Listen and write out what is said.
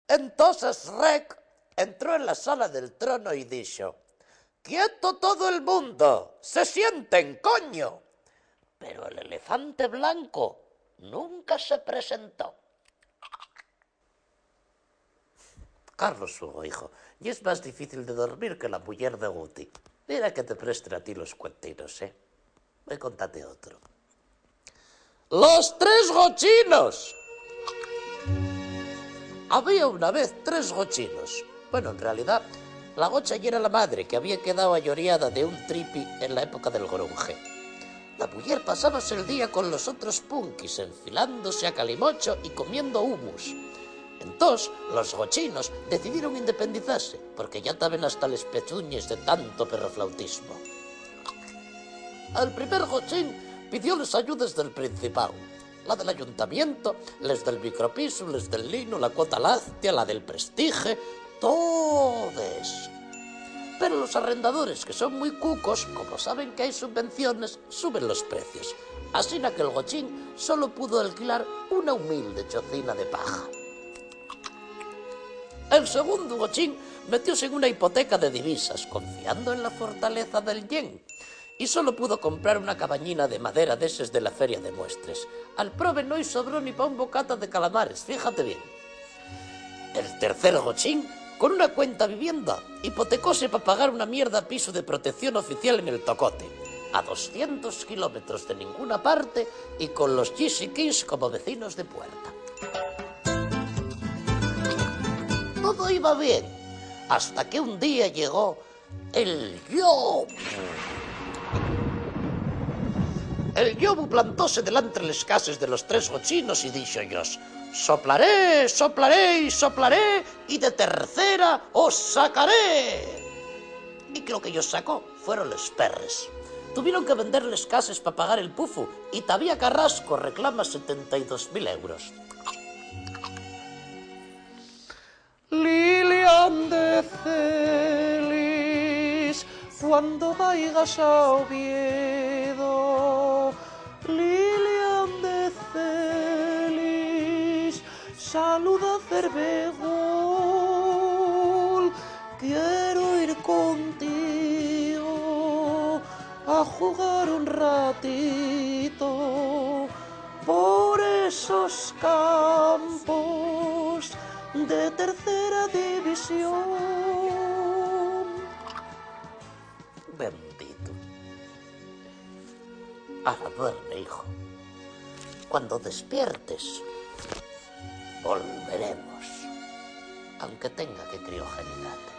Entonces Rec entró en la sala del trono y dijo: ¡Quieto todo el mundo! ¡Se sienten, coño! Pero el elefante blanco nunca se presentó. Carlos Hugo, hijo, y es más difícil de dormir que la mujer de Guti. Mira que te presten a ti los cuentinos, ¿eh? Voy a contarte otro. ¡Los tres gochinos! Había una vez tres gochinos. Bueno, en realidad, la gocha ya era la madre, que había quedado ayoreada de un tripi en la época del grunge. La mujer pasábase el día con los otros punkis, enfilándose a calimocho y comiendo humus. Entonces, los gochinos decidieron independizarse, porque ya estaban hasta les pechuñes de tanto perroflautismo. El primer gochín pidió les ayudas del Principado. La del ayuntamiento, les del micropiso, les del lino, la cuota láctea, la del prestige, todes. Pero los arrendadores, que son muy cucos, como saben que hay subvenciones, suben los precios. Así que el gochín solo pudo alquilar una humilde chocina de paja. El segundo gochín metióse en una hipoteca de divisas, confiando en la fortaleza del yen, y solo pudo comprar una cabañina de madera de eses de la feria de muestres. Al prove no sobró ni pa' un bocata de calamares, fíjate bien. El tercer gochín, con una cuenta vivienda, hipotecóse para pagar una mierda piso de protección oficial en el Tocote, a 200 kilómetros de ninguna parte y con los GC Kings como vecinos de puerta. Todo iba bien, hasta que un día llegó el Yobu. El Yobu plantóse delante de las casas de los tres gochinos y dijo ellos: soplaré, soplaré y soplaré, y de tercera os sacaré. Y creo que ellos sacó fueron los perres. Tuvieron que venderles casas para pagar el pufu, y todavía Carrasco reclama 72.000 euros. Lilian de Celis, cuando vayas a Oviedo, Lilian de Celis, saluda Cervegol, quiero ir contigo a jugar un ratito por esos campos de tercera división. Bendito. Ahora duerme, hijo. Cuando despiertes, volveremos, aunque tenga que criogenizarte.